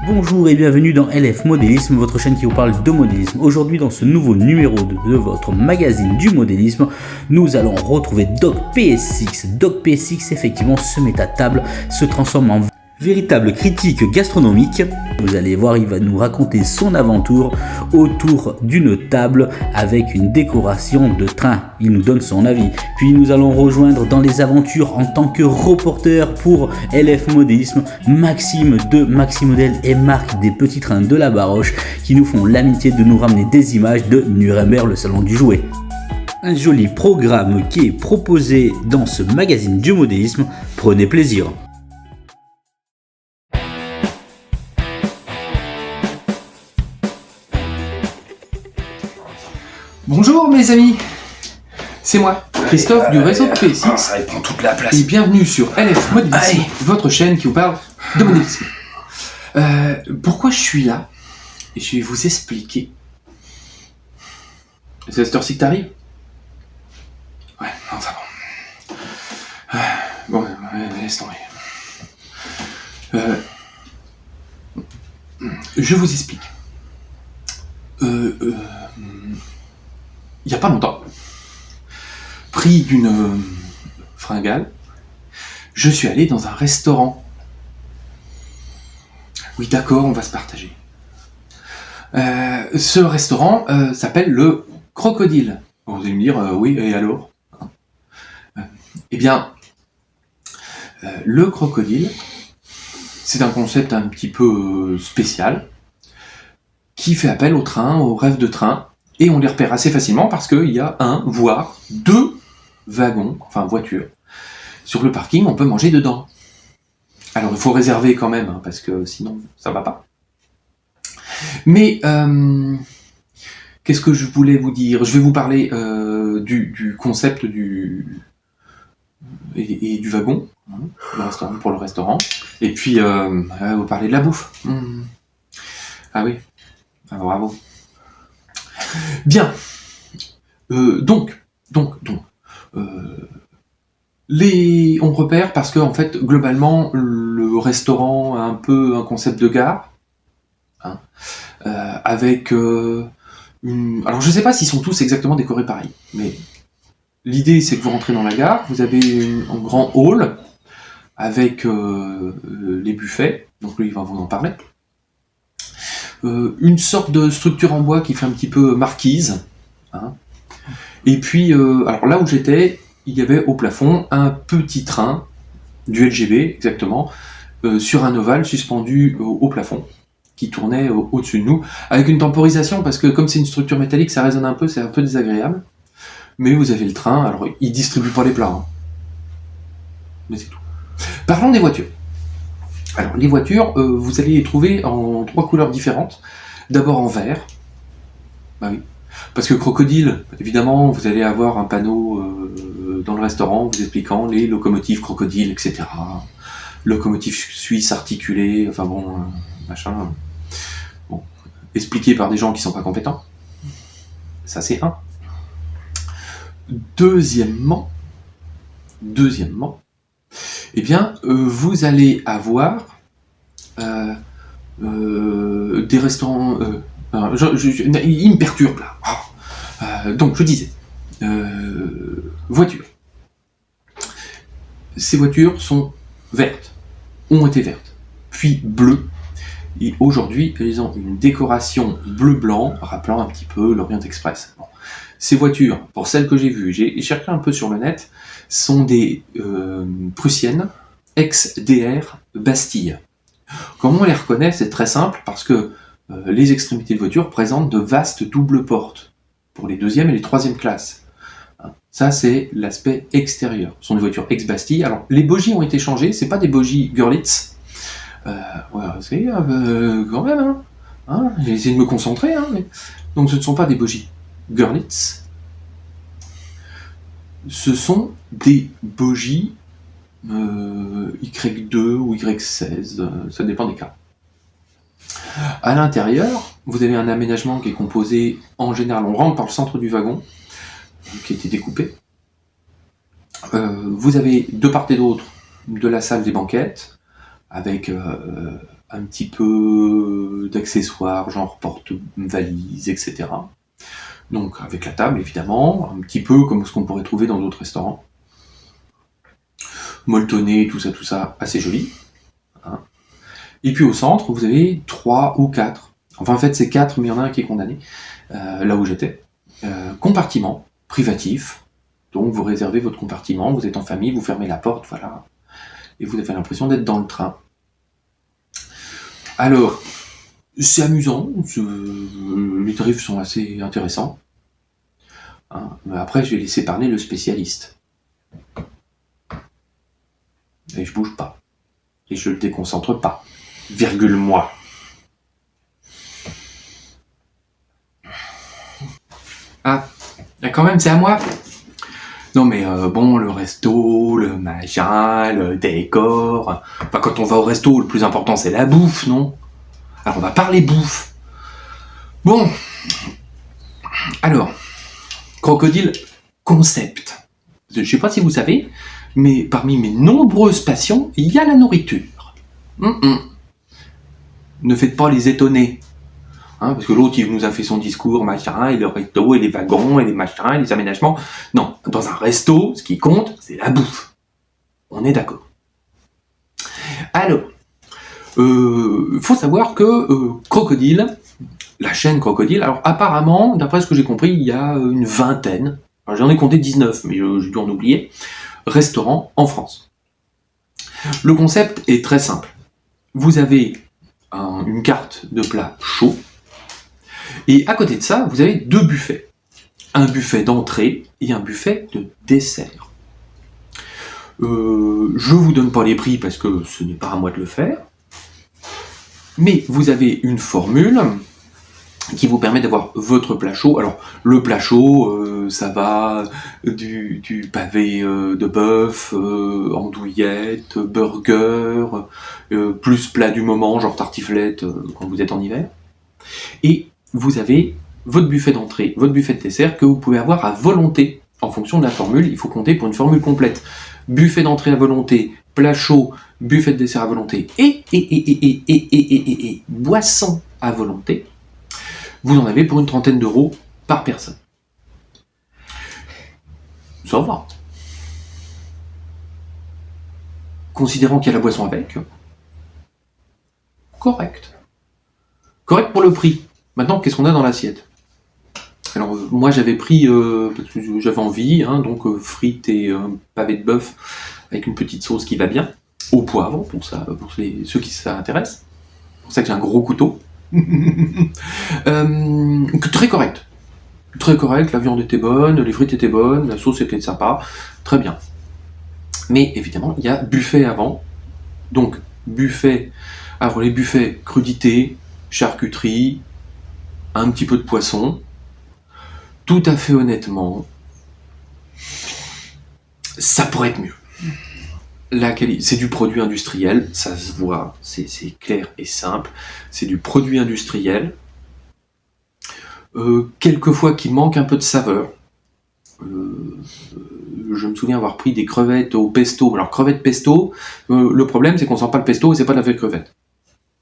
Bonjour et bienvenue dans LF Modélisme, votre chaîne qui vous parle de modélisme. Aujourd'hui, dans ce nouveau numéro de votre magazine du modélisme, nous allons retrouver Doc PS6. Doc PS6, effectivement, se met à table, se transforme en véritable critique gastronomique. Vous allez voir, il va nous raconter son aventure autour d'une table avec une décoration de train. Il nous donne son avis. Puis nous allons rejoindre dans les aventures en tant que reporter pour LF Modélisme Maxime de Maximodel et Marc des Petits Trains de la Baroche qui nous font l'amitié de nous ramener des images de Nuremberg, le salon du jouet. Un joli programme qui est proposé dans ce magazine du modélisme. Prenez plaisir. Bonjour mes amis, c'est moi, Christophe du réseau de PS6, ça prend toute la place. et bienvenue sur LF Modélisme, votre chaîne qui vous parle de modélisme. Pourquoi je suis là? Et je vais vous expliquer. C'est à cette heure-ci que t'arrives? Ouais, enfin bon. Bon, laisse tomber. Je vous explique. Il n'y a pas longtemps, pris d'une fringale, je suis allé dans un restaurant. Oui, d'accord, on va se partager. Ce restaurant s'appelle le Crocodile. Bon, vous allez me dire, oui, et alors? Eh bien, le Crocodile, c'est un concept un petit peu spécial, qui fait appel au train, aux rêves de train. Et on les repère assez facilement parce qu'il y a un, voire deux wagons, enfin voitures. Sur le parking, on peut manger dedans. Alors il faut réserver quand même, hein, parce que sinon ça va pas. Mais qu'est-ce que je voulais vous dire? Je vais vous parler du concept et du wagon, hein, pour le restaurant. Et puis vous parler de la bouffe. Ah oui, ah, bravo. Bien, on repère parce que en fait globalement le restaurant a un peu un concept de gare, hein, avec alors je sais pas s'ils sont tous exactement décorés pareil, mais l'idée c'est que vous rentrez dans la gare, vous avez un grand hall avec les buffets, donc lui il va vous en parler. Une sorte de structure en bois qui fait un petit peu marquise, hein. Et puis alors là où j'étais, il y avait au plafond un petit train du LGB exactement, sur un ovale suspendu au plafond qui tournait au-dessus de nous avec une temporisation, parce que comme c'est une structure métallique ça résonne un peu, c'est un peu désagréable, mais vous avez le train. Alors il distribue pas les plats, hein. Mais c'est tout. Parlons des voitures. Alors, les voitures, vous allez les trouver en 3 couleurs différentes. D'abord en vert. Bah oui. Parce que Crocodile, évidemment, vous allez avoir un panneau dans le restaurant vous expliquant les locomotives Crocodile, etc. Locomotives suisses articulées, enfin bon, machin. Bon, expliqué par des gens qui sont pas compétents. Ça, c'est un. Deuxièmement, eh bien, vous allez avoir des restaurants. Il me perturbe là. Donc, je disais, voitures. Ces voitures sont vertes, ont été vertes, puis bleues, et aujourd'hui, elles ont une décoration bleu-blanc, rappelant un petit peu l'Orient Express. Bon. Ces voitures, pour celles que j'ai vues, j'ai cherché un peu sur le net, sont des prussiennes ex-DR Bastille. Comment on les reconnaît? C'est très simple, parce que les extrémités de voiture présentent de vastes doubles portes pour les 2e et les 3e classes. Ça, c'est l'aspect extérieur. Ce sont des voitures ex-Bastille. Alors, les bogies ont été changées, c'est pas des bogies Görlitz. Voilà, c'est quand même, hein, j'ai essayé de me concentrer, hein, mais... Donc, ce ne sont pas des bogies Görlitz. Ce sont des bogies Y2 ou Y16, ça dépend des cas. À l'intérieur, vous avez un aménagement qui est composé, en général, on rentre par le centre du wagon, qui a été découpé. Vous avez de part et d'autre de la salle des banquettes, avec un petit peu d'accessoires, genre porte-valise, etc. Donc avec la table évidemment, un petit peu comme ce qu'on pourrait trouver dans d'autres restaurants. Molletonné, tout ça, assez joli. Hein. Et puis au centre, vous avez 3 ou 4, enfin en fait c'est 4, mais il y en a un qui est condamné, là où j'étais, compartiment privatif. Donc vous réservez votre compartiment, vous êtes en famille, vous fermez la porte, voilà, et vous avez l'impression d'être dans le train. Alors, c'est amusant, les tarifs sont assez intéressants. Hein, mais après, je vais laisser parler le spécialiste. Et je bouge pas. Et je le déconcentre pas. Virgule moi. Ah, quand même, c'est à moi. Non mais bon, le resto, le machin, le décor... Enfin, quand on va au resto, le plus important c'est la bouffe, non? Alors on va parler bouffe. Bon. Alors, Crocodile concept. Je sais pas si vous savez, mais parmi mes nombreuses passions, il y a la nourriture. Ne faites pas les étonner. Hein, parce que l'autre, il nous a fait son discours, machin, et le resto, et les wagons, et les machins, et les aménagements. Non, dans un resto, ce qui compte, c'est la bouffe. On est d'accord. Alors, faut savoir que Crocodile, la chaîne Crocodile, alors apparemment, d'après ce que j'ai compris, il y a une vingtaine, j'en ai compté 19, mais j'ai dû en oublier, restaurants en France. Le concept est très simple. Vous avez une carte de plats chauds, et à côté de ça, vous avez 2 buffets. Un buffet d'entrée et un buffet de dessert. Je vous donne pas les prix parce que ce n'est pas à moi de le faire. Mais vous avez une formule qui vous permet d'avoir votre plat chaud. Alors, le plat chaud, ça va du pavé de bœuf, andouillette, burger, plus plat du moment, genre tartiflette quand vous êtes en hiver. Et vous avez votre buffet d'entrée, votre buffet de dessert que vous pouvez avoir à volonté. En fonction de la formule, il faut compter pour une formule complète. Buffet d'entrée à volonté, plat chaud, buffet de dessert à volonté et boisson à volonté. Vous en avez pour une trentaine d'euros par personne. Ça va. Considérant qu'il y a la boisson avec, correct. Correct pour le prix. Maintenant, qu'est-ce qu'on a dans l'assiette? Alors, moi, j'avais pris, parce que j'avais envie, hein, donc frites et pavé de bœuf avec une petite sauce qui va bien, au poivre, pour ceux qui s'intéressent. C'est pour ça que j'ai un gros couteau. Très correct. Très correct, la viande était bonne, les frites étaient bonnes, la sauce était sympa, très bien. Mais évidemment, il y a buffet avant. Donc, buffet, alors les buffets crudité, charcuterie, un petit peu de poisson. Tout à fait honnêtement, ça pourrait être mieux. C'est du produit industriel, ça se voit, c'est clair et simple. C'est du produit industriel. Quelquefois qui manque un peu de saveur. Je me souviens avoir pris des crevettes au pesto. Alors crevettes pesto, le problème c'est qu'on sent pas le pesto et c'est pas de la vraie crevette.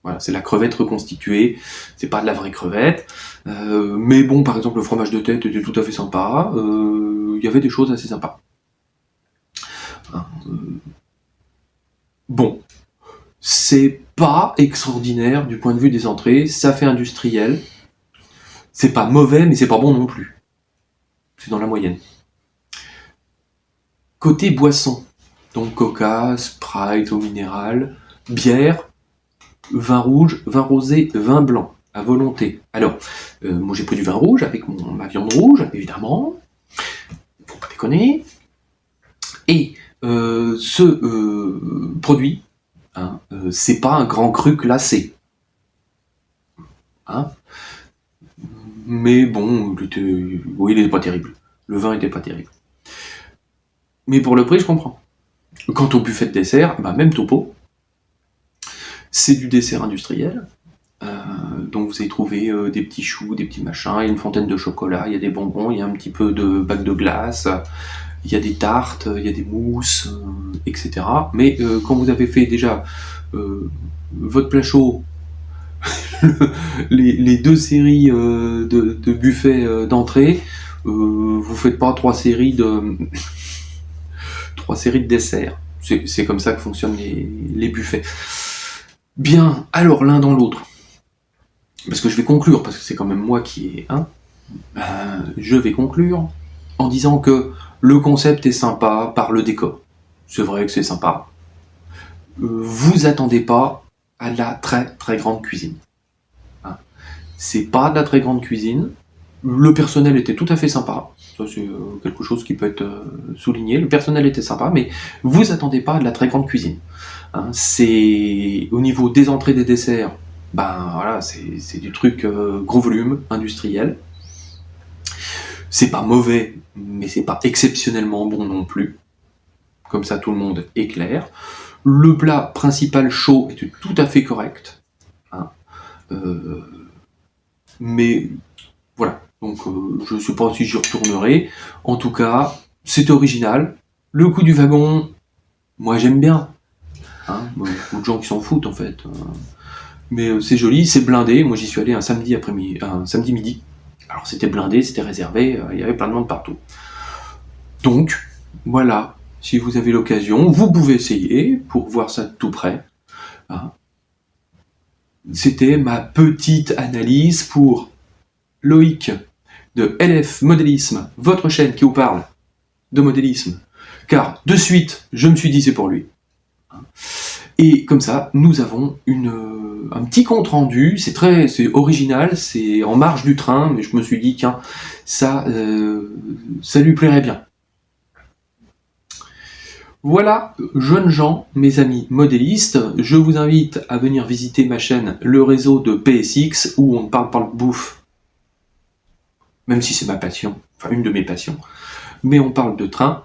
Voilà, c'est la crevette reconstituée, c'est pas de la vraie crevette. Mais bon, par exemple, le fromage de tête était tout à fait sympa. Il y avait des choses assez sympas. Bon, c'est pas extraordinaire du point de vue des entrées, ça fait industriel. C'est pas mauvais, mais c'est pas bon non plus. C'est dans la moyenne. Côté boisson, donc Coca, Sprite, eau minérale, bière, vin rouge, vin rosé, vin blanc, à volonté. Alors, moi j'ai pris du vin rouge avec ma viande rouge, évidemment. Faut pas déconner. Et ce produit, hein, c'est pas un grand cru glacé. Hein, mais bon, il était pas terrible. Le vin était pas terrible. Mais pour le prix, je comprends. Quant au buffet de dessert, même topo. C'est du dessert industriel. Donc vous allez trouver des petits choux, des petits machins, il y a une fontaine de chocolat, il y a des bonbons, il y a un petit peu de bac de glace, il y a des tartes, il y a des mousses, etc. Mais quand vous avez fait déjà votre plat chaud, les 2 séries de buffets d'entrée, vous faites pas 3 séries de desserts. C'est comme ça que fonctionnent les buffets. Bien, alors l'un dans l'autre. Parce que je vais conclure, parce que c'est quand même moi qui ai... je vais conclure en disant que le concept est sympa par le décor. C'est vrai que c'est sympa. Vous attendez pas à de la très très grande cuisine. C'est pas de la très grande cuisine. Le personnel était tout à fait sympa. Ça, c'est quelque chose qui peut être souligné. Le personnel était sympa, mais vous attendez pas à de la très grande cuisine. C'est au niveau des entrées, des desserts, voilà, c'est du truc gros volume, industriel. C'est pas mauvais, mais c'est pas exceptionnellement bon non plus. Comme ça, tout le monde est clair. Le plat principal chaud est tout à fait correct. Mais voilà, donc je ne sais pas si j'y retournerai. En tout cas, c'est original. Le coup du wagon, moi j'aime bien. Il y a beaucoup de gens qui s'en foutent en fait. Mais c'est joli, c'est blindé. Moi j'y suis allé un samedi midi. Alors c'était blindé, c'était réservé, il y avait plein de monde partout. Donc voilà, si vous avez l'occasion, vous pouvez essayer pour voir ça de tout près. C'était ma petite analyse pour Loïc de LF Modélisme, votre chaîne qui vous parle de modélisme. Car de suite, je me suis dit c'est pour lui. Et comme ça, nous avons un petit compte rendu, c'est original, c'est en marge du train, mais je me suis dit tiens, ça lui plairait bien. Voilà, jeunes gens, mes amis modélistes, je vous invite à venir visiter ma chaîne Le Réseau de PSX, où on ne parle pas de bouffe, même si c'est ma passion, enfin une de mes passions, mais on parle de train,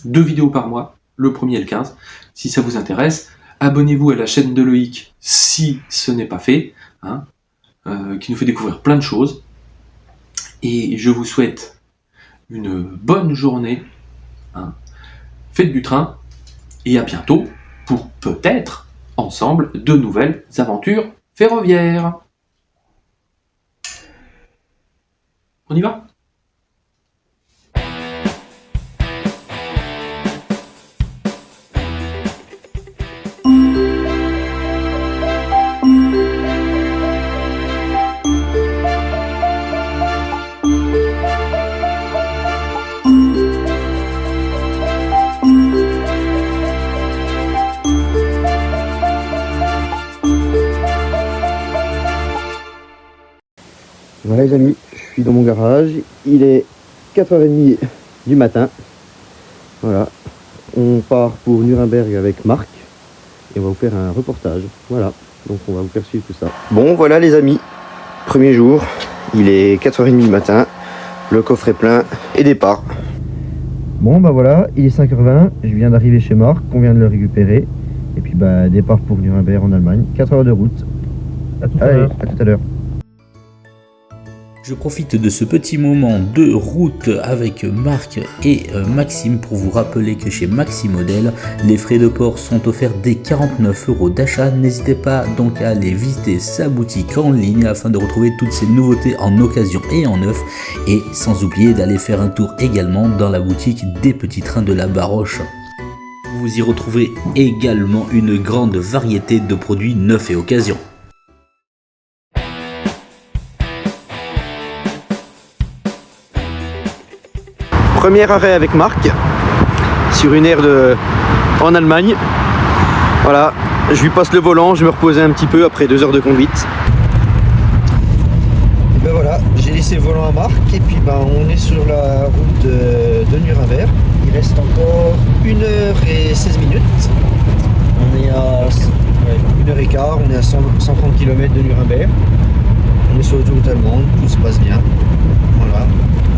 2 vidéos par mois, le 1er et le 15, si ça vous intéresse. Abonnez-vous à la chaîne de Loïc si ce n'est pas fait, qui nous fait découvrir plein de choses. Et je vous souhaite une bonne journée. Faites du train et à bientôt pour peut-être ensemble de nouvelles aventures ferroviaires. On y va ? Voilà les amis, je suis dans mon garage, il est 4h30 du matin. Voilà, on part pour Nuremberg avec Marc et on va vous faire un reportage. Voilà, donc on va vous faire suivre tout ça. Bon voilà les amis, premier jour, il est 4h30 du matin, le coffre est plein et départ. Bon voilà, il est 5h20, je viens d'arriver chez Marc, on vient de le récupérer. Et puis départ pour Nuremberg en Allemagne, 4 heures de route. À tout à l'heure. Je profite de ce petit moment de route avec Marc et Maxime pour vous rappeler que chez Maximodel, les frais de port sont offerts dès 49 € d'achat. N'hésitez pas donc à aller visiter sa boutique en ligne afin de retrouver toutes ces nouveautés en occasion et en neuf. Et sans oublier d'aller faire un tour également dans la boutique des petits trains de la Baroche. Vous y retrouverez également une grande variété de produits neufs et occasion. Premier arrêt avec Marc sur une aire en Allemagne. Voilà, je lui passe le volant, je me reposais un petit peu après 2 heures de conduite. Et ben voilà, j'ai laissé le volant à Marc et puis on est sur la route de Nuremberg. Il reste encore 1h16 minutes. On est à 1h15, on est à 130 km de Nuremberg. On est sur l'autoroute allemande, tout se passe bien. Voilà.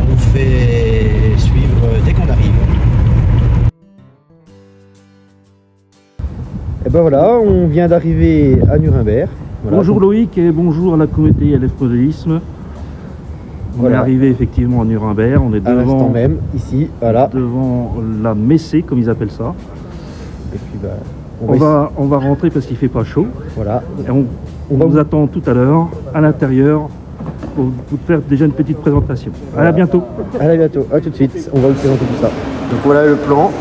On vous fait suivre dès qu'on arrive. Et ben voilà, on vient d'arriver à Nuremberg. Voilà. Bonjour Loïc et bonjour à la communauté LF Modélisme. On est arrivé effectivement à Nuremberg, on est devant, même, ici, voilà. Devant la Messe comme ils appellent ça. Et puis on va rentrer parce qu'il fait pas chaud. Voilà. Et On vous attend tout à l'heure à l'intérieur pour vous faire déjà une petite présentation. À bientôt. À bientôt, à tout de suite, on va vous présenter tout ça. Donc voilà le plan.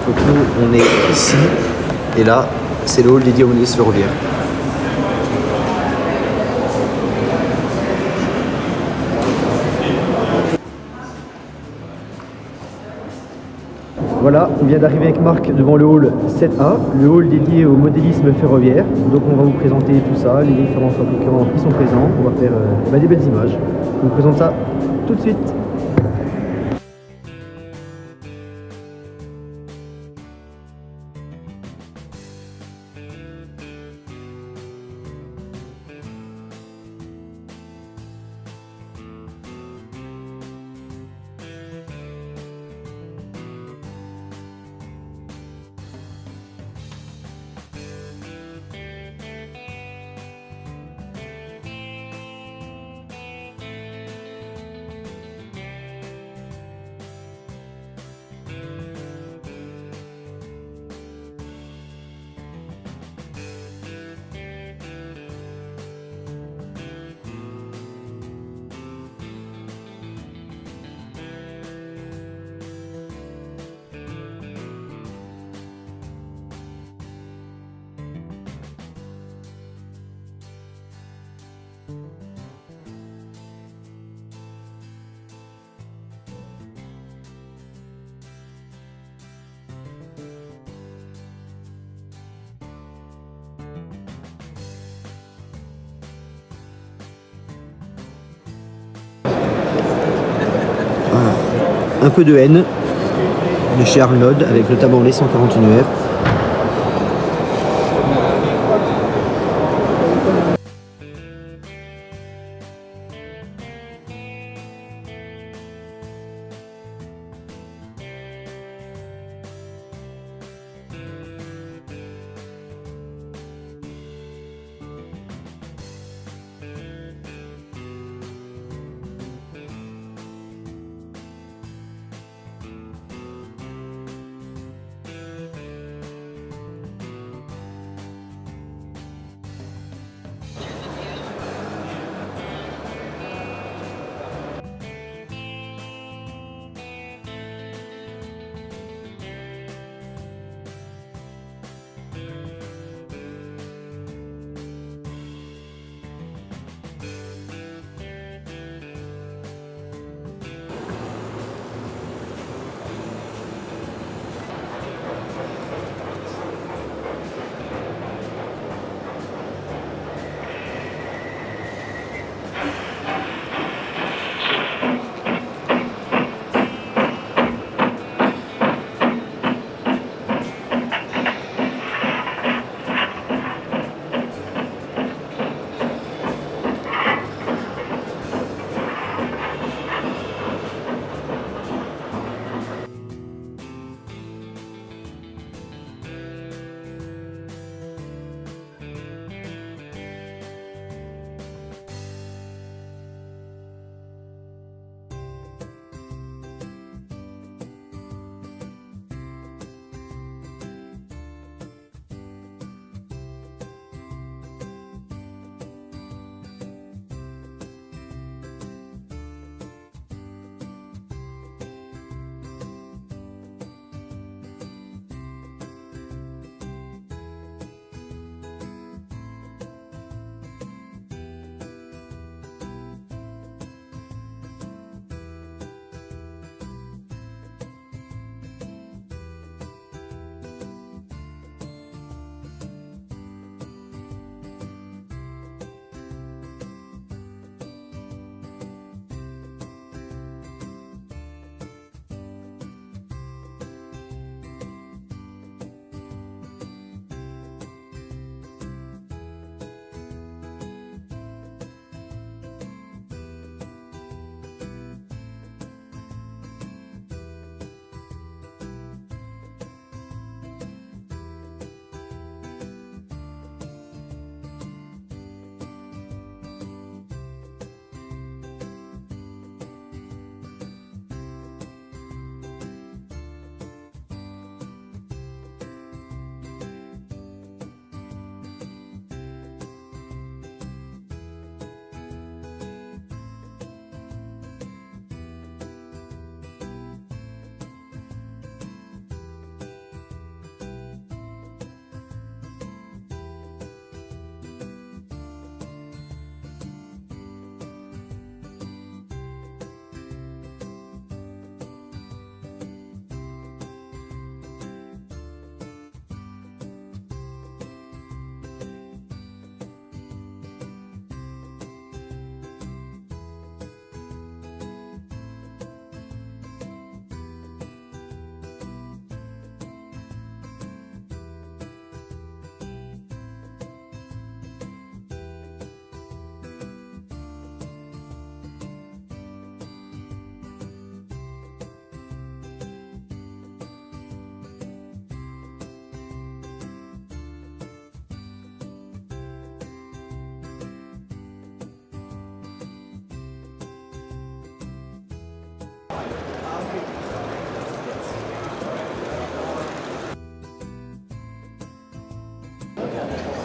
Donc nous, on est ici, et là, c'est le hall dédié au modélisme ferroviaire. Voilà, on vient d'arriver avec Marc devant le hall 7A, le hall dédié au modélisme ferroviaire. Donc on va vous présenter tout ça, les différents fabricants qui sont présents. On va faire des belles images. On vous présente ça tout de suite. Un peu de haine de chez Arnold avec notamment les 141 UR.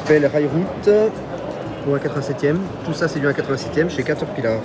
s'appelle Rail Route pour un 87e. Tout ça, c'est du 1,87e chez Caterpillar.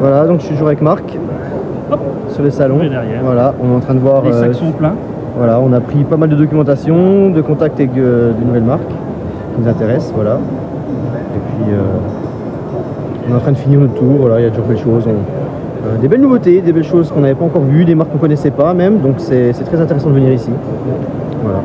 Voilà, donc je suis toujours avec Marc sur les salons. Et derrière. Voilà, on est en train de voir. Les sacs sont pleins. Voilà, on a pris pas mal de documentation, de contacts avec de nouvelles marques qui nous intéressent. Voilà. Et puis on est en train de finir notre tour. Voilà, il y a toujours belles choses. Des belles nouveautés, des belles choses qu'on n'avait pas encore vues, des marques qu'on ne connaissait pas même. Donc c'est très intéressant de venir ici. Voilà.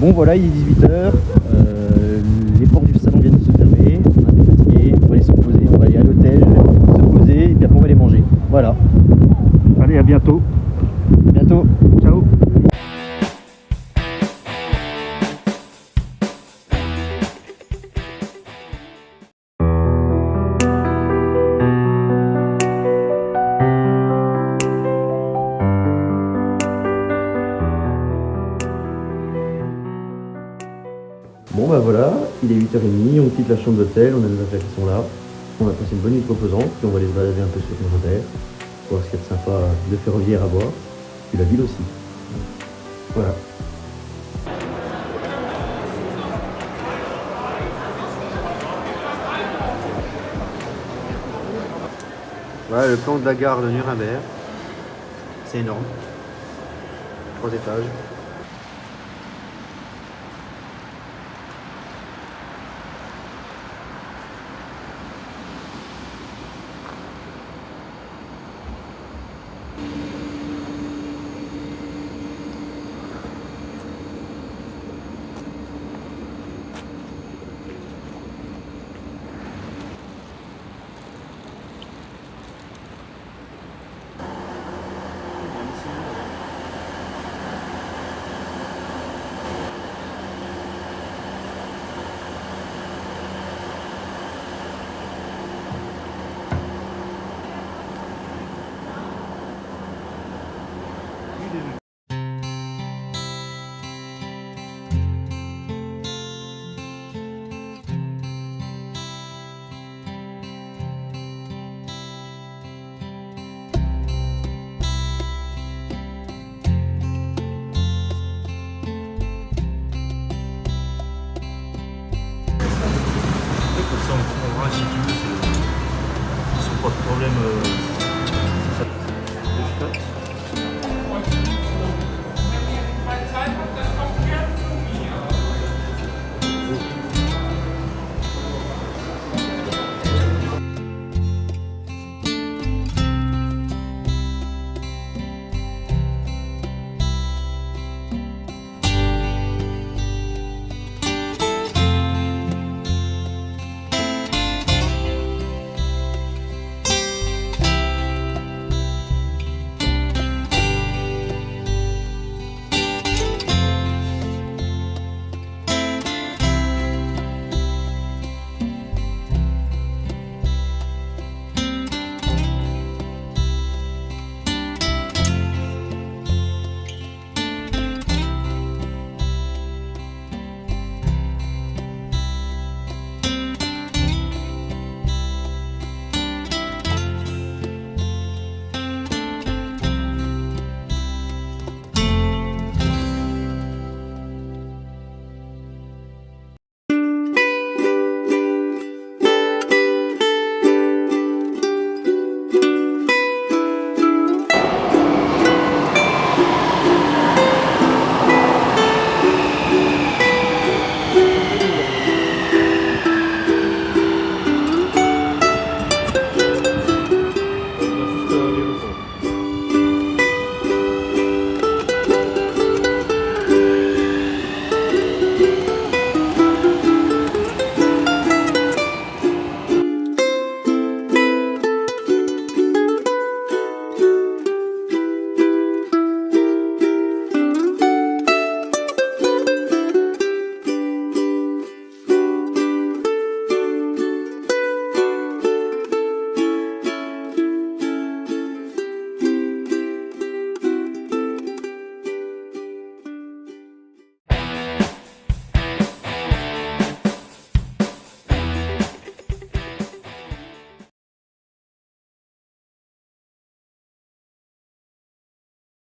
Bon voilà, il est 18h, les portes du salon viennent de se fermer, on est un peu fatigué, on va aller se reposer, on va aller à l'hôtel, se poser, et puis après on va aller manger. Voilà. Allez, à bientôt. À bientôt. Ciao. Bon bah voilà, il est 8h30, on quitte la chambre d'hôtel, on a nos affaires qui sont là. On a passé une bonne nuit reposante, puis on va aller se balader un peu sur Nuremberg, voir ce qu'il y a de sympa de ferroviaire à voir, puis la ville aussi. Voilà. Voilà le plan de la gare de Nuremberg. C'est énorme. 3 étages. Comme ça, on prendra si tu veux. Ils sont pas de problème. C'est ça.